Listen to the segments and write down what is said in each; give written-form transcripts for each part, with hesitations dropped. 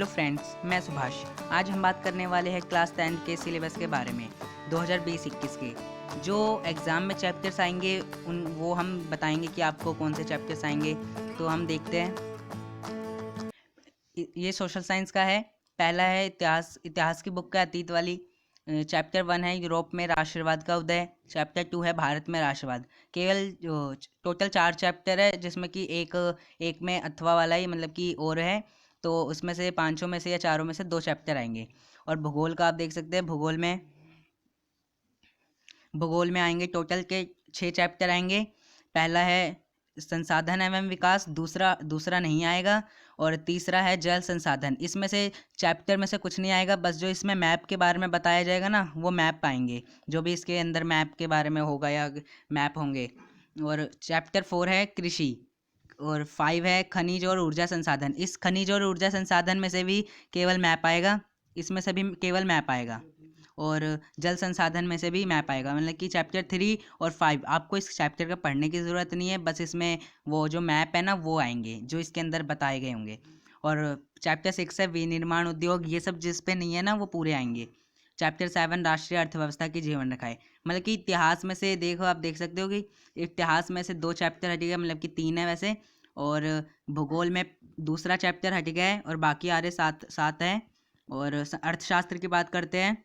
Hello friends, मैं सुभाष। आज हम बात करने वाले हैं क्लास 10 के सिलेबस के बारे में 2020-21 के। जो एग्ज़ाम में चैप्टर्स आएंगे वो हम बताएंगे कि आपको कौन से चैप्टर्स आएंगे। तो हम देखते हैं। ये सोशल साइंस का है। पहला है इतिहास की बुक का अतीत वाली। चैप्टर 1 है यूरोप में राष्ट्रवाद का उदय। चैप्टर 2 है भारत में राष्ट्रवाद। केवल टोटल 4 चैप्टर है, जिसमें कि एक में अथवा वाला ही मतलब कि और है। तो उसमें से 5 में से या 4 में से 2 चैप्टर आएंगे। और भूगोल का आप देख सकते हैं। भूगोल में आएंगे टोटल के 6 चैप्टर आएंगे। पहला है संसाधन एवं विकास, दूसरा नहीं आएगा। और तीसरा है जल संसाधन। इसमें से चैप्टर में से कुछ नहीं आएगा, बस जो इसमें मैप के बारे में बताया जाएगा ना, वो मैप आएंगे। जो भी इसके अंदर मैप के बारे में होगा या मैप होंगे। और चैप्टर 4 है कृषि। और 5 है खनिज और ऊर्जा संसाधन। इस खनिज और ऊर्जा संसाधन में से भी केवल मैप आएगा। इसमें से भी केवल मैप आएगा। और जल संसाधन में से भी मैप आएगा। मतलब कि चैप्टर 3 और 5 आपको इस चैप्टर का पढ़ने की ज़रूरत नहीं है, बस इसमें वो जो मैप है ना वो आएंगे जो इसके अंदर बताए गए होंगे। और चैप्टर 6 है विनिर्माण उद्योग। ये सब जिस पे नहीं है ना वो पूरे आएंगे। चैप्टर 7 राष्ट्रीय अर्थव्यवस्था की जीवन रेखाएं। मतलब कि इतिहास में से देखो, आप देख सकते हो कि इतिहास में से 2 चैप्टर हट गए, मतलब कि 3 है वैसे। और भूगोल में दूसरा चैप्टर हट गया है और बाकी आ रहे 7 है। और अर्थशास्त्र की बात करते हैं।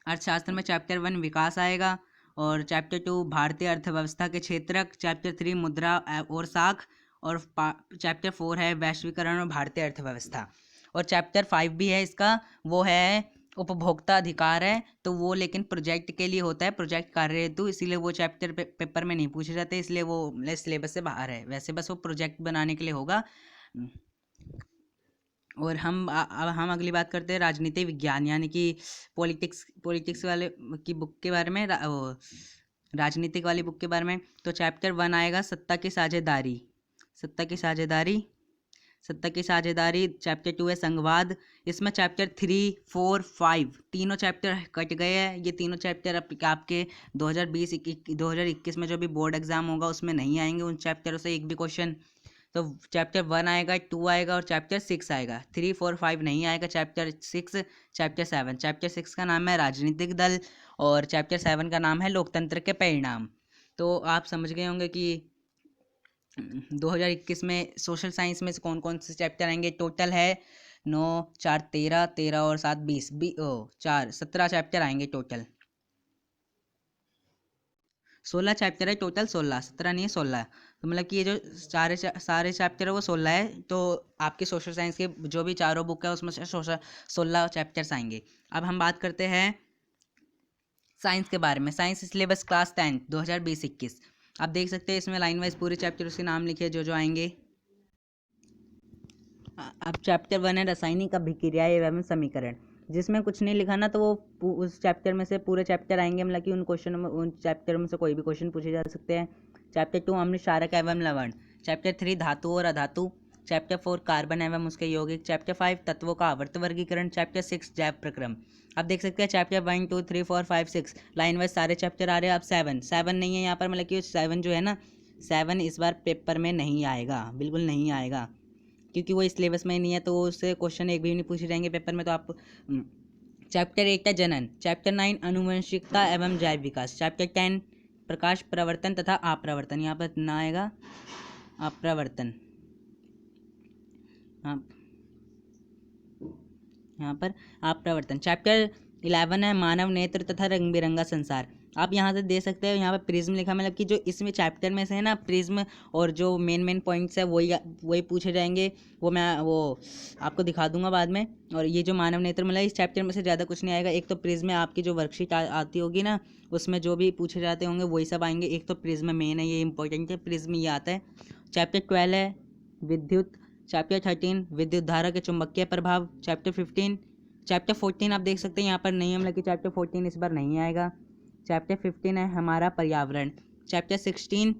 अर्थशास्त्र में चैप्टर 1 विकास आएगा। और चैप्टर 2 भारतीय अर्थव्यवस्था के क्षेत्रक। चैप्टर 3 मुद्रा और साख। और चैप्टर 4 है वैश्वीकरण और भारतीय अर्थव्यवस्था। और चैप्टर 5 भी है इसका, वो है उपभोक्ता अधिकार है। तो वो लेकिन प्रोजेक्ट के लिए होता है, प्रोजेक्ट कार्य हेतु, इसीलिए वो चैप्टर पेपर में नहीं पूछे जाते, इसलिए वो सिलेबस से बाहर है। वैसे बस वो प्रोजेक्ट बनाने के लिए होगा। और हम अगली बात करते हैं राजनीति विज्ञान, यानी कि पॉलिटिक्स वाले की बुक के बारे में, राजनीतिक वाली बुक के बारे में। तो चैप्टर 1 आएगा सत्ता की साझेदारी। सत्ता की साझेदारी। चैप्टर 2 है संघवाद। इसमें चैप्टर 3, 4, 5 तीनों चैप्टर कट गए हैं। ये तीनों चैप्टर आपके 2021 में जो भी बोर्ड एग्जाम होगा उसमें नहीं आएंगे उन चैप्टरों से एक भी क्वेश्चन। तो चैप्टर 1 आएगा, 2 आएगा और चैप्टर 6 आएगा। 3, 4, 5 नहीं आएगा। चैप्टर 6, चैप्टर 6 का नाम है राजनीतिक दल। और चैप्टर 7 का नाम है लोकतंत्र के परिणाम। तो आप समझ गए होंगे कि 2021 में सोशल साइंस में से कौन कौन से चैप्टर आएंगे। टोटल है 9, 4, 13, 13 और 7, 20, 17 चैप्टर आएंगे टोटल। 16 चैप्टर है टोटल, 17 नहीं है 16। तो मतलब कि ये जो सारे चैप्टर है वो 16 है। तो आपके सोशल साइंस के जो भी चारों बुक है उसमें से 16 चैप्टर्स आएंगे। अब हम बात करते हैं साइंस के बारे में। Science syllabus class 10 2020-21। आप देख सकते हैं इसमें लाइन वाइज पूरे चैप्टर उसके नाम लिखे जो आएंगे। अब चैप्टर 1 है रासायनिक अभिक्रिया एवं समीकरण। जिसमें कुछ नहीं लिखा ना, तो वो उस चैप्टर में से पूरे चैप्टर आएंगे। मतलब कि उन चैप्टर में से कोई भी क्वेश्चन पूछे जा सकते हैं। चैप्टर 2 अम्ल क्षारक एवं लवण। चैप्टर 3 धातु और अधातु। चैप्टर 4 कार्बन एवं उसके यौगिक। चैप्टर 5 तत्वों का आवर्त वर्गीकरण। चैप्टर 6 जैव प्रक्रम। आप देख सकते हैं चैप्टर 1, 2, 3, 4, 5, 6 लाइन वाइज सारे चैप्टर आ रहे हैं। अब 7 नहीं है यहाँ पर, मतलब कि 7 जो है ना, 7 इस बार पेपर में नहीं आएगा, बिल्कुल नहीं आएगा, क्योंकि वो सिलेबस में नहीं है। तो उससे क्वेश्चन एक भी नहीं पूछे जाएंगे पेपर में। तो आप चैप्टर 8 है जनन। चैप्टर 9 आनुवंशिकता एवं जैव विकास। चैप्टर 10 प्रकाश प्रवर्तन तथा आप्रवर्तन। यहाँ पर ना आएगा आप्रवर्तन। हाँ, यहाँ पर आप्रवर्तन। चैप्टर 11 है मानव नेत्र तथा रंग बिरंगा संसार। आप यहाँ से दे सकते हो, यहाँ पर प्रिज्म लिखा, मतलब कि जो इसमें चैप्टर में से है ना प्रिज्म, और जो मेन पॉइंट्स है वही पूछे जाएंगे। वो मैं आपको दिखा दूंगा बाद में। और ये जो मानव नेत्र, मतलब इस चैप्टर में से ज़्यादा कुछ नहीं आएगा। एक तो प्रिज्म में आपकी जो वर्कशीट आती होगी ना, उसमें जो भी पूछे जाते होंगे वही सब आएंगे। एक तो प्रिज्म मेन है, ये इंपॉर्टेंट है, प्रिज्म ये आता है। चैप्टर 12 है विद्युत। चैप्टर 13 विद्युत धारा के चुंबकीय प्रभाव। चैप्टर 14 आप देख सकते हैं यहाँ पर नहीं है, मतलब कि चैप्टर 14 इस बार नहीं आएगा। चैप्टर 15 है हमारा पर्यावरण। चैप्टर 16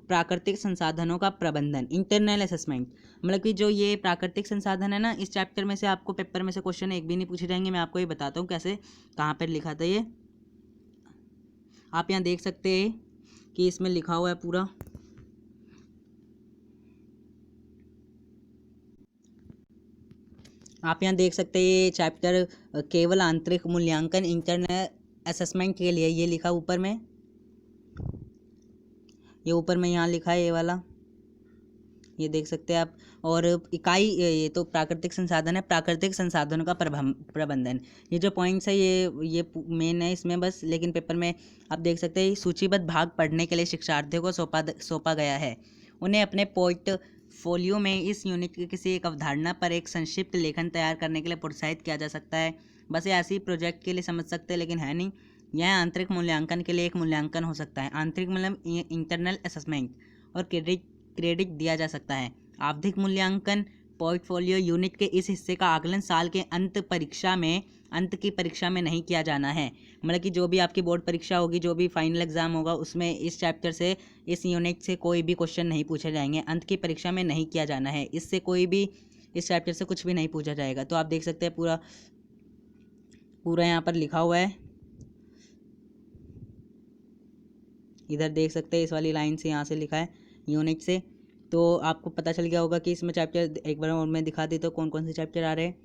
प्राकृतिक संसाधनों का प्रबंधन, इंटरनल असेसमेंट। मतलब कि जो ये प्राकृतिक संसाधन है ना, इस चैप्टर में से आपको पेपर में से क्वेश्चन एक भी नहीं पूछे जाएंगे। मैं आपको ये बताता हूँ कैसे, कहाँ पर लिखा था ये। आप यहाँ देख सकते हैं कि इसमें लिखा हुआ है पूरा। आप यहाँ देख सकते हैं ये चैप्टर केवल आंतरिक मूल्यांकन इंटरनल असेसमेंट के लिए, ये लिखा ऊपर में, ये ऊपर में यहाँ लिखा है ये वाला, ये देख सकते हैं आप। और इकाई ये तो प्राकृतिक संसाधन है, प्राकृतिक संसाधनों का प्रबंधन, ये जो पॉइंट्स है ये मेन है इसमें बस। लेकिन पेपर में आप देख सकते हैं सूचीबद्ध भाग पढ़ने के लिए शिक्षार्थियों को सौंपा गया है। उन्हें अपने पोर्टफोलियो में इस यूनिट की किसी एक अवधारणा पर एक संक्षिप्त लेखन तैयार करने के लिए प्रोत्साहित किया जा सकता है। बस ये ऐसे ही प्रोजेक्ट के लिए समझ सकते हैं, लेकिन है नहीं। यह आंतरिक मूल्यांकन के लिए एक मूल्यांकन हो सकता है। आंतरिक मतलब इंटरनल असेसमेंट, और क्रेडिट दिया जा सकता है। आवधिक मूल्यांकन पोर्टफोलियो यूनिट के इस हिस्से का आकलन साल के अंत की परीक्षा में नहीं किया जाना है। मतलब कि जो भी आपकी बोर्ड परीक्षा होगी, जो भी फाइनल एग्जाम होगा, उसमें इस चैप्टर से, इस यूनिट से कोई भी क्वेश्चन नहीं पूछे जाएंगे। अंत की परीक्षा में नहीं किया जाना है, इससे कोई भी, इस चैप्टर से कुछ भी नहीं पूछा जाएगा। तो आप देख सकते हैं पूरा यहाँ पर लिखा हुआ है, इधर देख सकते हैं इस वाली लाइन से, यहाँ से लिखा है यूनिट से। तो आपको पता चल गया होगा कि इसमें चैप्टर एक बार और मैं दिखा दी तो कौन कौन से चैप्टर आ रहे हैं।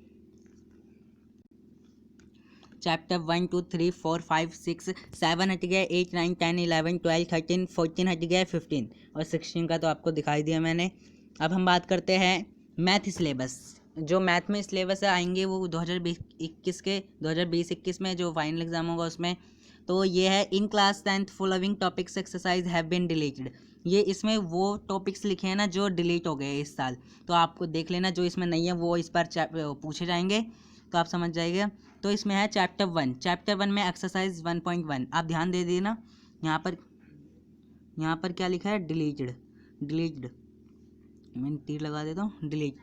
चैप्टर 1 2 3 4 5 6 7 हट गया, 8 9 10 11 12 13 14 हट गया, 15 और 16 का तो आपको दिखाई दिया मैंने। अब हम बात करते हैं मैथ सिलेबस। जो मैथ में सिलेबस आएंगे वो 2020-21 में जो फाइनल एग्जाम होगा उसमें। तो ये है in class 10th following topics exercise have been deleted. ये इसमें वो टॉपिक्स लिखे हैं ना जो डिलीट हो गए इस साल, तो आपको देख लेना जो इसमें नहीं है वो इस बार पूछे जाएंगे, तो आप समझ जाइए। तो इसमें है चैप्टर 1 में एक्सरसाइज 1.1, आप ध्यान दे देना। यहाँ पर क्या लिखा है, डिलीटेड, मैं तीर लगा देता हूँ, डिलीट।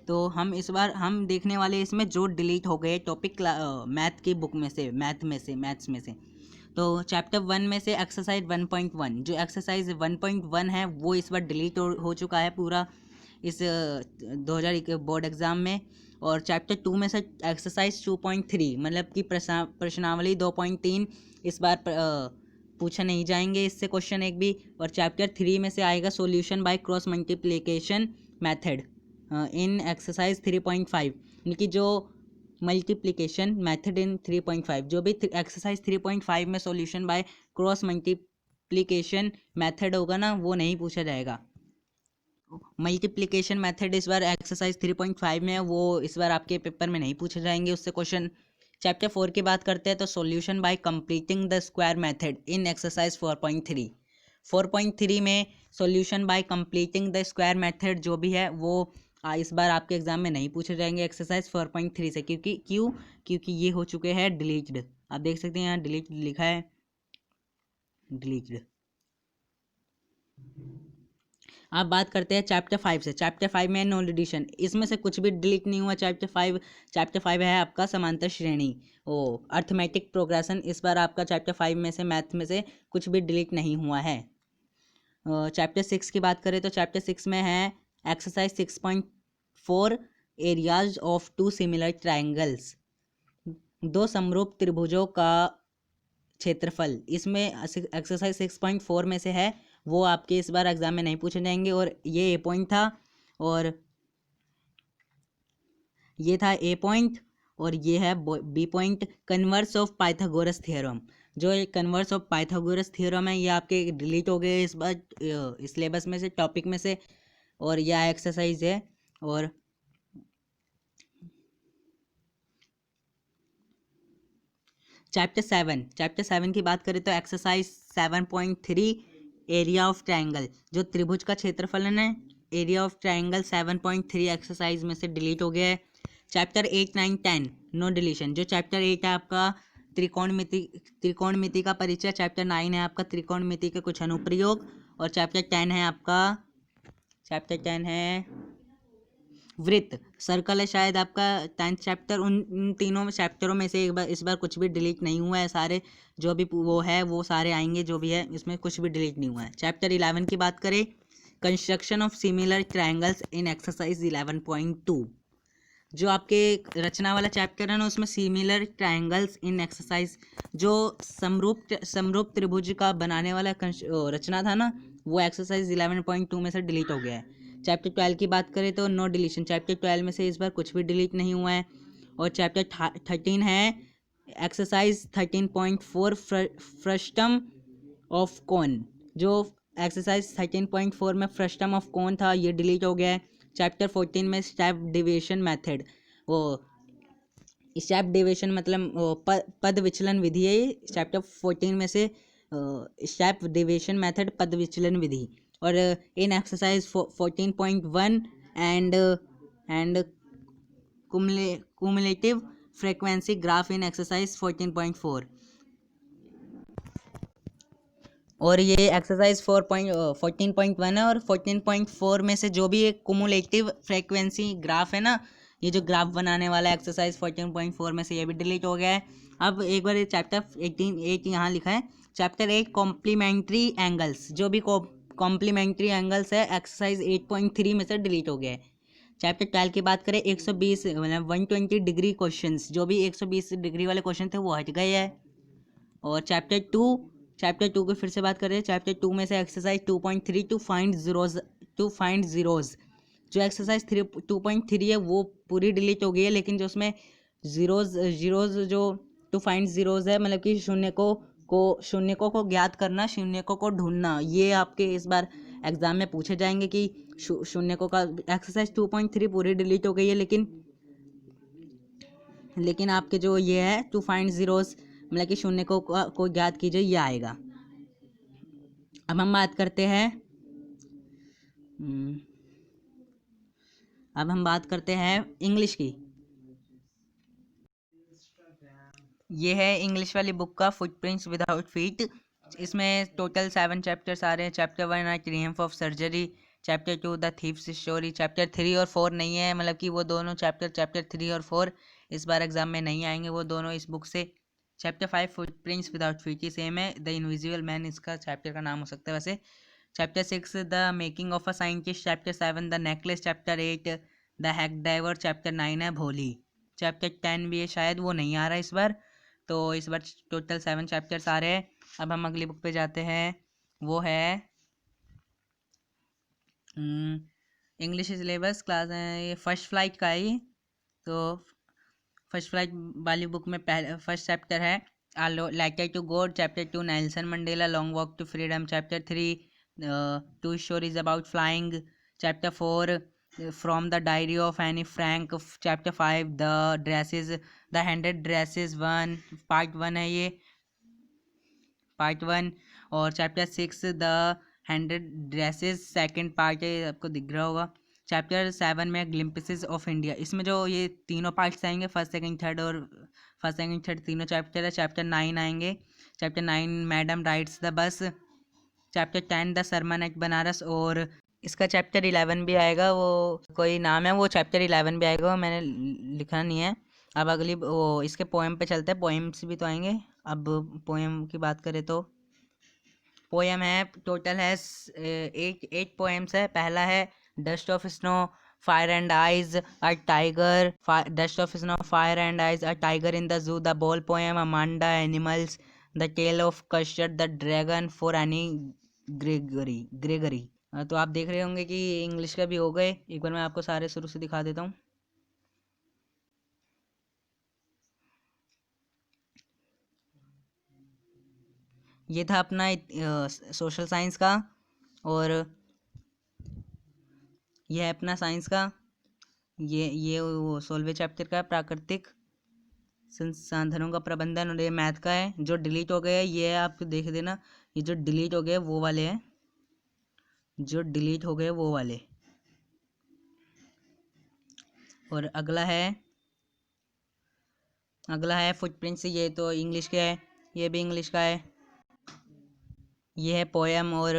तो हम इस बार हम देखने वाले इसमें जो डिलीट हो गए टॉपिक मैथ की बुक में से, मैथ्स में से। तो चैप्टर 1 में से एक्सरसाइज 1.1, जो एक्सरसाइज 1.1 है वो इस बार डिलीट हो चुका है पूरा इस 2021 बोर्ड एग्ज़ाम में। और चैप्टर 2 में से एक्सरसाइज 2.3 मतलब कि प्रश्नावली 2.3 इस बार पूछे नहीं जाएंगे इससे क्वेश्चन एक भी। और चैप्टर 3 में से आएगा solution by cross multiplication method in exercise 3.5, यानी कि जो मल्टीप्लिकेशन मेथड इन 3.5, जो भी एक्सरसाइज 3.5 में solution by cross multiplication method होगा ना वो नहीं पूछा जाएगा। मल्टीप्लिकेशन मेथड इस बार एक्सरसाइज 3.5 में है, वो इस बार आपके पेपर में नहीं पूछे जाएंगे उससे क्वेश्चन। चैप्टर 4 की बात करते हैं तो solution bye completing the square method in exercise 4.3 में solution bye completing the square method जो भी है वो इस बार आपके एग्जाम में नहीं पूछे जाएंगे एक्सरसाइज 4.3 से, क्योंकि ये हो चुके हैं डिलीटेड। आप देख सकते हैं यहाँ डिलीट लिखा है, डिलीटेड। आप बात करते हैं चैप्टर 5 से। चैप्टर 5 में नो एडिशन, इसमें से कुछ भी डिलीट नहीं हुआ। चैप्टर 5 है आपका समांतर श्रेणी, अर्थमेटिक प्रोग्रेशन। इस बार आपका चैप्टर 5 में से मैथ में से कुछ भी डिलीट नहीं हुआ है। चैप्टर 6 की बात करें तो चैप्टर 6 में है exercise 6.4 areas of 2 similar triangles, 2 समरूप त्रिभुजों का क्षेत्रफल। इसमें एक्सरसाइज 6.4 में से है, वो आपके इस बार एग्जाम में नहीं पूछे जाएंगे। और ये ए पॉइंट था, और ये था ए पॉइंट, और ये है B point. Converse of Pythagoras theorem, जो कन्वर्स ऑफ पाइथागोरस थ्योरम है ये आपके डिलीट हो गए इस बार सिलेबस में से, टॉपिक में से। और यह एक्सरसाइज है। और चैप्टर 7 की बात करें तो एक्सरसाइज 7.3 एरिया ऑफ ट्राइंगल, जो त्रिभुज का क्षेत्रफल है, एरिया ऑफ ट्राइंगल 7.3 एक्सरसाइज में से डिलीट हो गया है। चैप्टर 8 9 10 नो डिलीशन, जो चैप्टर 8 है आपका त्रिकोणमिति का परिचय, चैप्टर 9 है आपका त्रिकोणमिति के कुछ अनुप्रयोग, और चैप्टर 10 है वृत्त, सर्कल है शायद आपका 10th चैप्टर। उन तीनों चैप्टरों में से इस बार कुछ भी डिलीट नहीं हुआ है, सारे जो भी वो है वो सारे आएंगे, जो भी है इसमें कुछ भी डिलीट नहीं हुआ है। चैप्टर 11 की बात करें, construction of similar triangles in exercise 11.2, जो आपके रचना वाला चैप्टर है ना उसमें सिमिलर ट्रायंगल्स इन एक्सरसाइज, जो समरूप त्रिभुज का बनाने वाला रचना था ना, वो एक्सरसाइज 11.2 में से डिलीट हो गया है। चैप्टर 12 की बात करें तो नो डिलीशन, चैप्टर 12 में से इस बार कुछ भी डिलीट नहीं हुआ है। और चैप्टर 13 है एक्सरसाइज 13.4 फ्रस्टम ऑफ कॉन, जो एक्सरसाइज 13.4 में फ्रस्टम ऑफ कॉन था ये डिलीट हो गया है। चैप्टर 14 में स्टेप डिविएशन मेथड, वो स्टेप डिविएशन मतलब पद विचलन विधि है। चैप्टर 14 में से स्टेप डिविएशन मेथड पद विचलन विधि। और इन exercise 14.1 and cumulative frequency graph in exercise 14.4। और ये एक्सरसाइज 14.1 है। और 14.4 में से जो भी एक कुमुलेटिव फ्रीक्वेंसी ग्राफ है ना, ये जो ग्राफ बनाने वाला एक्सरसाइज 14.4 में से ये भी डिलीट हो गया है। अब एक बार चैप्टर 8 यहाँ लिखा है, चैप्टर 8 कॉम्प्लीमेंट्री एंगल्स, जो भी कॉम्प्लीमेंट्री एंगल्स है एक्सरसाइज 8.3 में से डिलीट हो गया है। चैप्टर 12 की बात करें 120 मतलब 120 डिग्री क्वेश्चंस, जो भी 120 डिग्री वाले क्वेश्चन थे वो हट गए हैं। और चैप्टर 2 की फिर से बात करें, चैप्टर 2 में से एक्सरसाइज 2.3 टू फाइंड जीरोज, जो एक्सरसाइज 2.3 है वो पूरी डिलीट हो गई है। लेकिन जो उसमें जीरोज जो टू फाइंड जीरोज है, मतलब कि शून्यकों को ज्ञात करना, शून्यकों को ढूंढना, ये आपके इस बार एग्जाम में पूछे जाएंगे कि शून्यकों का एक्सरसाइज 2.3 पूरी डिलीट हो गई है। लेकिन आपके जो ये है टू फाइंड जीरोज मतलब कि शून्य को ज्ञात कीजिए, ये आएगा। अब हम बात करते हैं इंग्लिश की। ये है इंग्लिश वाली बुक का फुटप्रिंट्स विदाउट फीट। इसमें टोटल 7 चैप्टर्स आ रहे हैं। चैप्टर 1 है Triumph of surgery, chapter 2 the thieves story, chapter 3 और 4 नहीं है, मतलब कि वो दोनों चैप्टर 3 और 4 इस बार एग्जाम में नहीं आएंगे, वो दोनों इस बुक से। चैप्टर 5 फुटप्रिंट्स विदाउट फीट ही सेम है, द इनविजिबल मैन इसका चैप्टर का नाम हो सकता है वैसे। Chapter 6 the making of a scientist, chapter 7 the necklace, chapter 8 the hack driver, chapter 9 है भोली, चैप्टर 10 भी है शायद, वो नहीं आ रहा इस बार। तो इस बार टोटल 7 चैप्टर्स आ रहे हैं। अब हम अगली बुक पे जाते हैं, वो है इंग्लिश सिलेबस क्लास, ये फर्स्ट फ्लाइट का है। तो फर्स्ट फ्लाइट वाली बुक में फर्स्ट चैप्टर है letter to God, chapter 2 Nelson Mandela long walk to freedom, chapter 3 two stories about flying, chapter 4 from the diary of Anne Frank, chapter 5 the dresses the 100 dresses 1 part 1 है ये, part 1। और chapter 6 the 100 dresses second part है, आपको दिख रहा होगा। Chapter 7 में glimpses of India, इसमें जो ये तीनों पार्ट्स आएंगे फर्स्ट सेकंड थर्ड तीनों चैप्टर है। चैप्टर 9 आएंगे, chapter 9 madam rides the bus, chapter 10 the sermon at Benares. और इसका चैप्टर 11 भी आएगा, वो कोई नाम है, वो चैप्टर 11 भी आएगा, वो मैंने लिखा नहीं है। अब अगली वो इसके पोएम पे चलते हैं, पोएम्स भी तो आएंगे। अब पोएम की बात करें तो पोएम है टोटल है 8 पोएम्स है। पहला है dust of snow fire and ice a tiger, dust of snow fire and ice a tiger in the zoo, the ball poem Amanda animals, the tale of custard the dragon for Anne Gregory. तो आप देख रहे होंगे कि English का भी हो गए। एक बार मैं आपको सारे शुरू से दिखा देता हूँ। ये था अपना सोशल साइंस का, और ये है अपना साइंस का, ये वो 16वें चैप्टर का प्राकृतिक संसाधनों का प्रबंधन, और ये मैथ का है। जो डिलीट हो गया है ये आप देख देना, ये जो डिलीट हो गए वो वाले हैं, जो डिलीट हो गए वो वाले। और अगला है फुटप्रिंट्स, ये तो इंग्लिश का है, ये भी इंग्लिश का है। ये है पोएम, और